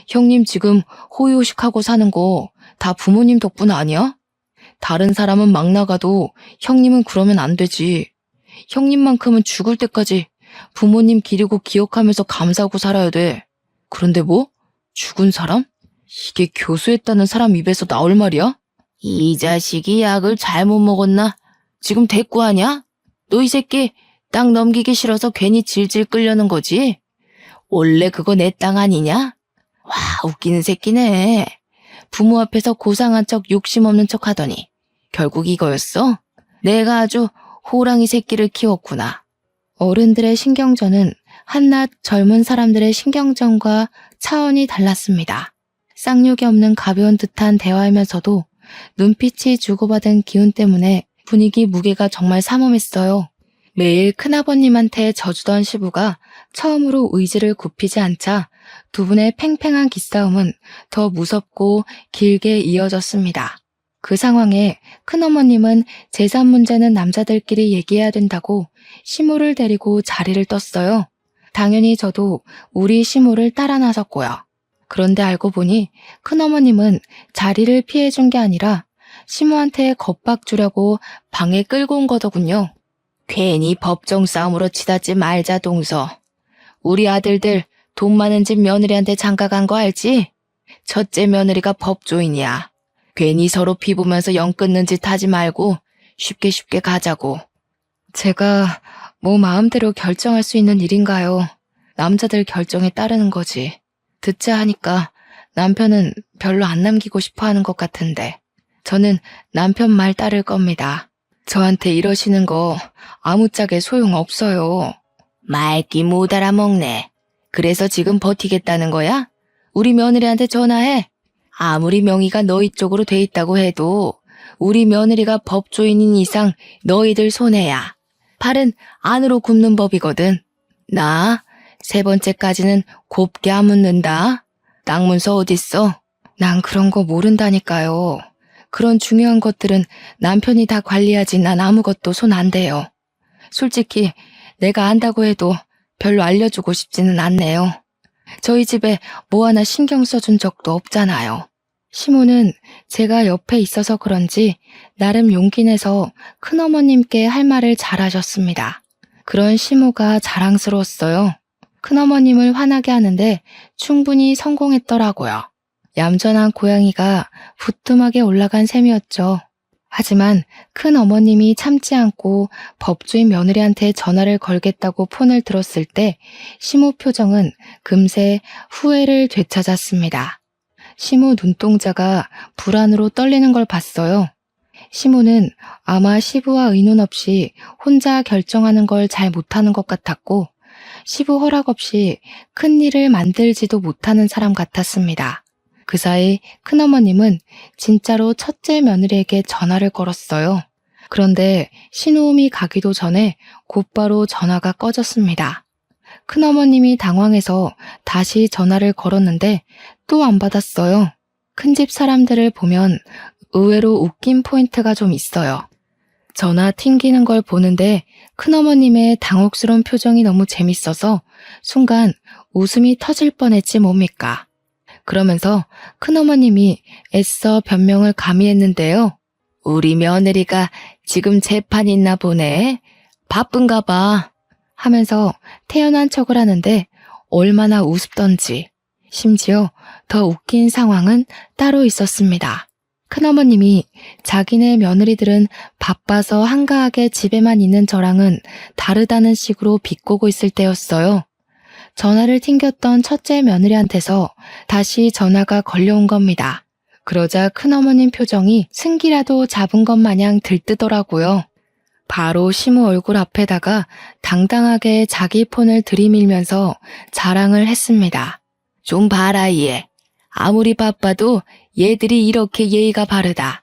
형님 지금 호의호식하고 사는 거 다 부모님 덕분 아니야? 다른 사람은 막 나가도 형님은 그러면 안 되지. 형님만큼은 죽을 때까지 부모님 기리고 기억하면서 감사하고 살아야 돼. 그런데 뭐? 죽은 사람? 이게 교수했다는 사람 입에서 나올 말이야? 이 자식이 약을 잘못 먹었나? 지금 대꾸하냐? 너 이 새끼 땅 넘기기 싫어서 괜히 질질 끌려는 거지? 원래 그거 내 땅 아니냐? 와, 웃기는 새끼네. 부모 앞에서 고상한 척 욕심 없는 척 하더니 결국 이거였어? 내가 아주 호랑이 새끼를 키웠구나. 어른들의 신경전은 한낱 젊은 사람들의 신경전과 차원이 달랐습니다. 쌍욕이 없는 가벼운 듯한 대화이면서도 눈빛이 주고받은 기운 때문에 분위기 무게가 정말 삼엄했어요. 매일 큰아버님한테 져주던 시부가 처음으로 의지를 굽히지 않자 두 분의 팽팽한 기싸움은 더 무섭고 길게 이어졌습니다. 그 상황에 큰어머님은 재산 문제는 남자들끼리 얘기해야 된다고 시모를 데리고 자리를 떴어요. 당연히 저도 우리 시모를 따라 나섰고요. 그런데 알고 보니 큰어머님은 자리를 피해준 게 아니라 시모한테 겁박 주려고 방에 끌고 온 거더군요. 괜히 법정 싸움으로 치닫지 말자 동서. 우리 아들들 돈 많은 집 며느리한테 장가간 거 알지? 첫째 며느리가 법조인이야. 괜히 서로 비보면서 영 끊는 짓 하지 말고 쉽게 가자고. 제가 뭐 마음대로 결정할 수 있는 일인가요? 남자들 결정에 따르는 거지. 듣자 하니까 남편은 별로 안 남기고 싶어 하는 것 같은데 저는 남편 말 따를 겁니다. 저한테 이러시는 거 아무짝에 소용없어요. 말기 못 알아먹네. 그래서 지금 버티겠다는 거야? 우리 며느리한테 전화해. 아무리 명의가 너희 쪽으로 돼 있다고 해도 우리 며느리가 법조인인 이상 너희들 손해야. 팔은 안으로 굽는 법이거든. 나 3번째까지는 곱게 안 묻는다. 땅 문서 어딨어? 난 그런 거 모른다니까요. 그런 중요한 것들은 남편이 다 관리하지 난 아무것도 손 안 대요. 솔직히 내가 안다고 해도 별로 알려주고 싶지는 않네요. 저희 집에 뭐 하나 신경 써준 적도 없잖아요. 시모는 제가 옆에 있어서 그런지 나름 용기 내서 큰어머님께 할 말을 잘하셨습니다. 그런 시모가 자랑스러웠어요. 큰어머님을 화나게 하는데 충분히 성공했더라고요. 얌전한 고양이가 부뚜막에 올라간 셈이었죠. 하지만 큰어머님이 참지 않고 법조인 며느리한테 전화를 걸겠다고 폰을 들었을 때 시모 표정은 금세 후회를 되찾았습니다. 시모 눈동자가 불안으로 떨리는 걸 봤어요. 시모는 아마 시부와 의논 없이 혼자 결정하는 걸 잘 못하는 것 같았고 시부 허락 없이 큰일을 만들지도 못하는 사람 같았습니다. 그 사이 큰어머님은 진짜로 첫째 며느리에게 전화를 걸었어요. 그런데 신호음이 가기도 전에 곧바로 전화가 꺼졌습니다. 큰어머님이 당황해서 다시 전화를 걸었는데 또 안 받았어요. 큰집 사람들을 보면 의외로 웃긴 포인트가 좀 있어요. 전화 튕기는 걸 보는데 큰어머님의 당혹스러운 표정이 너무 재밌어서 순간 웃음이 터질 뻔했지 뭡니까. 그러면서 큰어머님이 애써 변명을 가미했는데요. 우리 며느리가 지금 재판 있나 보네. 바쁜가 봐. 하면서 태연한 척을 하는데 얼마나 우습던지. 심지어 더 웃긴 상황은 따로 있었습니다. 큰어머님이 자기네 며느리들은 바빠서 한가하게 집에만 있는 저랑은 다르다는 식으로 비꼬고 있을 때였어요. 전화를 튕겼던 첫째 며느리한테서 다시 전화가 걸려온 겁니다. 그러자 큰어머님 표정이 승기라도 잡은 것 마냥 들뜨더라고요. 바로 시모 얼굴 앞에다가 당당하게 자기 폰을 들이밀면서 자랑을 했습니다. 좀 봐라 얘. 아무리 바빠도 얘들이 이렇게 예의가 바르다.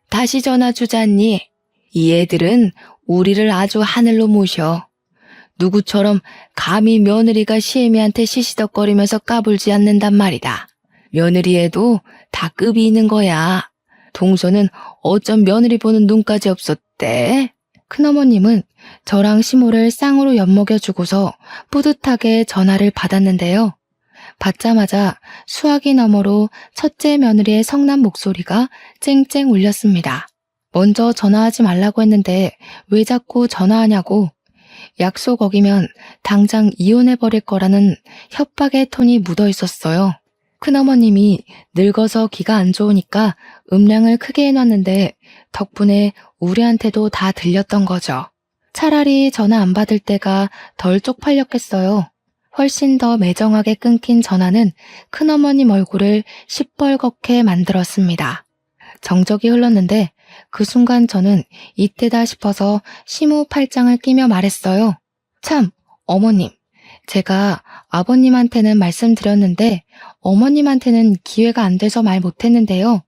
다시 전화 주잖니. 이 애들은 우리를 아주 하늘로 모셔. 누구처럼 감히 며느리가 시애미한테 시시덕거리면서 까불지 않는단 말이다. 며느리에도 다 급이 있는 거야. 동서는 어쩜 며느리 보는 눈까지 없었대? 큰어머님은 저랑 시모를 쌍으로 엿먹여주고서 뿌듯하게 전화를 받았는데요. 받자마자 수화기 너머로 첫째 며느리의 성난 목소리가 쨍쨍 울렸습니다. 먼저 전화하지 말라고 했는데 왜 자꾸 전화하냐고, 약속 어기면 당장 이혼해버릴 거라는 협박의 톤이 묻어 있었어요. 큰어머님이 늙어서 귀가 안 좋으니까 음량을 크게 해놨는데 덕분에 우리한테도 다 들렸던 거죠. 차라리 전화 안 받을 때가 덜 쪽팔렸겠어요. 훨씬 더 매정하게 끊긴 전화는 큰어머님 얼굴을 시뻘겋게 만들었습니다. 정적이 흘렀는데 그 순간 저는 이때다 싶어서 시무 팔짱을 끼며 말했어요. 참, 어머님, 제가 아버님한테는 말씀드렸는데 어머님한테는 기회가 안 돼서 말 못했는데요.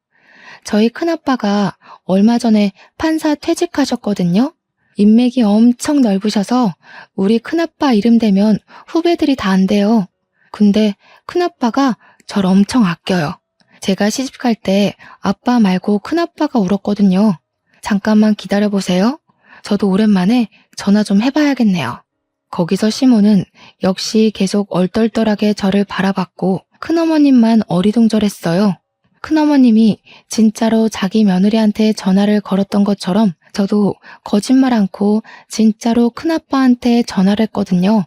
저희 큰아빠가 얼마 전에 판사 퇴직하셨거든요. 인맥이 엄청 넓으셔서 우리 큰아빠 이름 대면 후배들이 다 안 돼요. 근데 큰아빠가 절 엄청 아껴요. 제가 시집갈 때 아빠 말고 큰아빠가 울었거든요. 잠깐만 기다려보세요. 저도 오랜만에 전화 좀 해봐야겠네요. 거기서 시모는 역시 계속 얼떨떨하게 저를 바라봤고 큰어머님만 어리둥절했어요. 큰어머님이 진짜로 자기 며느리한테 전화를 걸었던 것처럼 저도 거짓말 않고 진짜로 큰아빠한테 전화를 했거든요.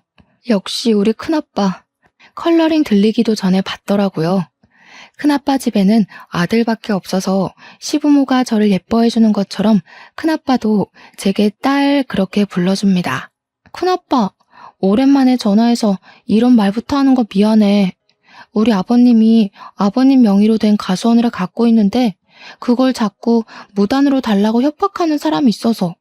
역시 우리 큰아빠. 컬러링 들리기도 전에 받더라고요. 큰아빠 집에는 아들밖에 없어서 시부모가 저를 예뻐해주는 것처럼 큰아빠도 제게 딸 그렇게 불러줍니다. 큰아빠, 오랜만에 전화해서 이런 말부터 하는 거 미안해. 우리 아버님이 아버님 명의로 된 가수원을 갖고 있는데 그걸 자꾸 무단으로 달라고 협박하는 사람이 있어서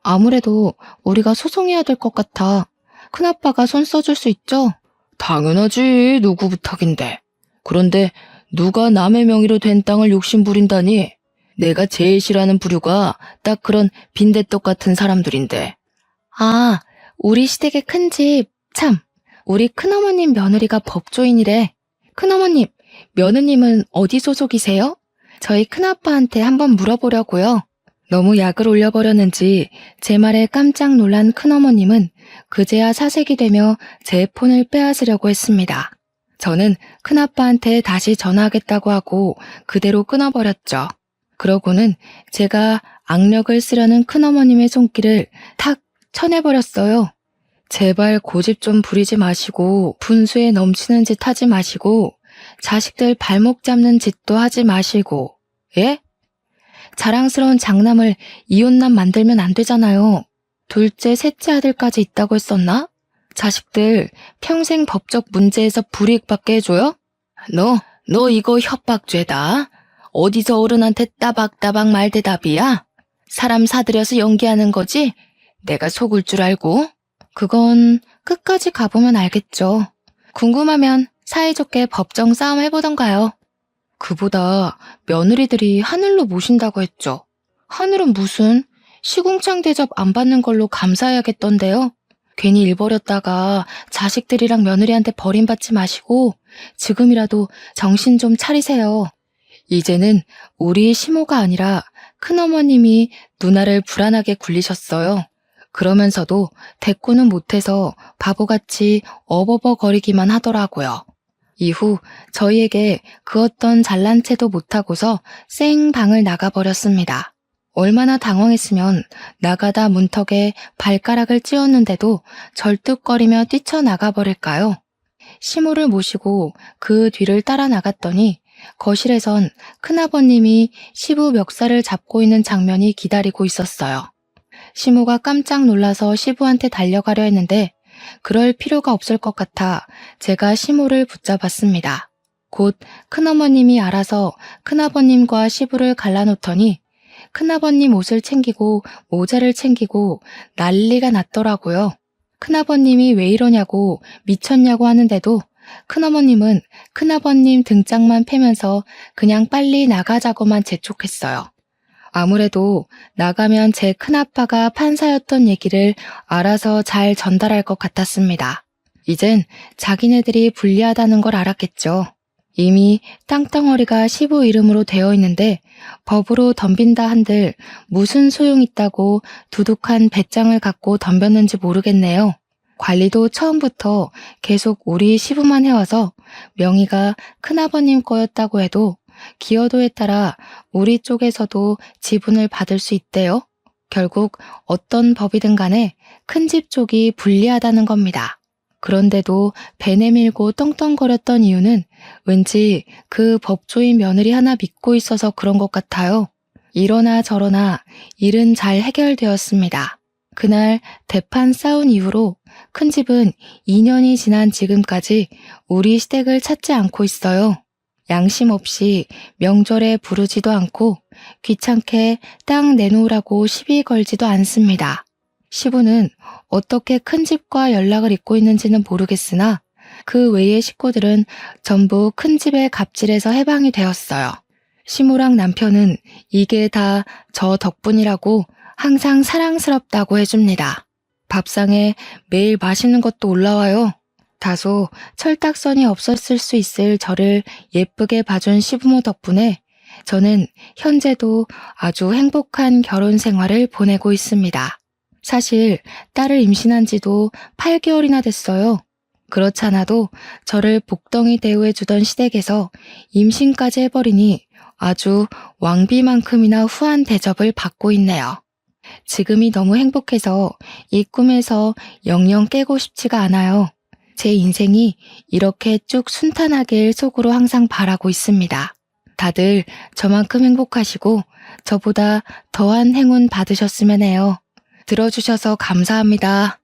아무래도 우리가 소송해야 될 것 같아. 큰아빠가 손 써줄 수 있죠? 당연하지. 누구 부탁인데. 그런데 누가 남의 명의로 된 땅을 욕심부린다니? 내가 제일 싫어하는 부류가 딱 그런 빈대떡 같은 사람들인데. 아, 우리 시댁의 큰 집. 참, 우리 큰어머님 며느리가 법조인이래. 큰어머님, 며느님은 어디 소속이세요? 저희 큰아빠한테 한번 물어보려고요. 너무 약을 올려버렸는지 제 말에 깜짝 놀란 큰어머님은 그제야 사색이 되며 제 폰을 빼앗으려고 했습니다. 저는 큰아빠한테 다시 전화하겠다고 하고 그대로 끊어버렸죠. 그러고는 제가 악력을 쓰려는 큰어머님의 손길을 탁 쳐내버렸어요. 제발 고집 좀 부리지 마시고 분수에 넘치는 짓 하지 마시고 자식들 발목 잡는 짓도 하지 마시고. 예? 자랑스러운 장남을 이혼남 만들면 안 되잖아요. 둘째, 셋째 아들까지 있다고 했었나? 자식들 평생 법적 문제에서 불이익 받게 해줘요? 너 이거 협박죄다. 어디서 어른한테 따박따박 말대답이야? 사람 사들여서 연기하는 거지? 내가 속을 줄 알고? 그건 끝까지 가보면 알겠죠. 궁금하면 사이좋게 법정 싸움 해보던가요. 그보다 며느리들이 하늘로 모신다고 했죠. 하늘은 무슨 시궁창 대접 안 받는 걸로 감사해야겠던데요. 괜히 일 버렸다가 자식들이랑 며느리한테 버림받지 마시고 지금이라도 정신 좀 차리세요. 이제는 우리 시모가 아니라 큰어머님이 누나를 불안하게 굴리셨어요. 그러면서도 대꾸는 못해서 바보같이 어버버거리기만 하더라고요. 이후 저희에게 그 어떤 잘난 체도 못하고서 쌩 방을 나가버렸습니다. 얼마나 당황했으면 나가다 문턱에 발가락을 찧었는데도 절뚝거리며 뛰쳐나가버릴까요? 시모를 모시고 그 뒤를 따라 나갔더니 거실에선 큰아버님이 시부 멱살을 잡고 있는 장면이 기다리고 있었어요. 시모가 깜짝 놀라서 시부한테 달려가려 했는데 그럴 필요가 없을 것 같아 제가 시모를 붙잡았습니다. 곧 큰어머님이 알아서 큰아버님과 시부를 갈라놓더니 큰아버님 옷을 챙기고 모자를 챙기고 난리가 났더라고요. 큰아버님이 왜 이러냐고 미쳤냐고 하는데도 큰어머님은 큰아버님 등짝만 패면서 그냥 빨리 나가자고만 재촉했어요. 아무래도 나가면 제 큰아빠가 판사였던 얘기를 알아서 잘 전달할 것 같았습니다. 이젠 자기네들이 불리하다는 걸 알았겠죠. 이미 땅덩어리가 시부 이름으로 되어 있는데 법으로 덤빈다 한들 무슨 소용 있다고 두둑한 배짱을 갖고 덤볐는지 모르겠네요. 관리도 처음부터 계속 우리 시부만 해와서 명의가 큰아버님 거였다고 해도 기여도에 따라 우리 쪽에서도 지분을 받을 수 있대요. 결국 어떤 법이든 간에 큰 집 쪽이 불리하다는 겁니다. 그런데도 배 내밀고 떵떵거렸던 이유는 왠지 그 법조인 며느리 하나 믿고 있어서 그런 것 같아요. 이러나 저러나 일은 잘 해결되었습니다. 그날 대판 싸운 이후로 큰 집은 2년이 지난 지금까지 우리 시댁을 찾지 않고 있어요. 양심 없이 명절에 부르지도 않고 귀찮게 땅 내놓으라고 시비 걸지도 않습니다. 시부는 어떻게 큰 집과 연락을 잇고 있는지는 모르겠으나 그 외의 식구들은 전부 큰 집의 갑질에서 해방이 되었어요. 시모랑 남편은 이게 다 저 덕분이라고 항상 사랑스럽다고 해줍니다. 밥상에 매일 맛있는 것도 올라와요. 다소 철딱선이 없었을 수 있을 저를 예쁘게 봐준 시부모 덕분에 저는 현재도 아주 행복한 결혼 생활을 보내고 있습니다. 사실 딸을 임신한 지도 8개월이나 됐어요. 그렇잖아도 저를 복덩이 대우해주던 시댁에서 임신까지 해버리니 아주 왕비만큼이나 후한 대접을 받고 있네요. 지금이 너무 행복해서 이 꿈에서 영영 깨고 싶지가 않아요. 제 인생이 이렇게 쭉 순탄하길 속으로 항상 바라고 있습니다. 다들 저만큼 행복하시고 저보다 더한 행운 받으셨으면 해요. 들어주셔서 감사합니다.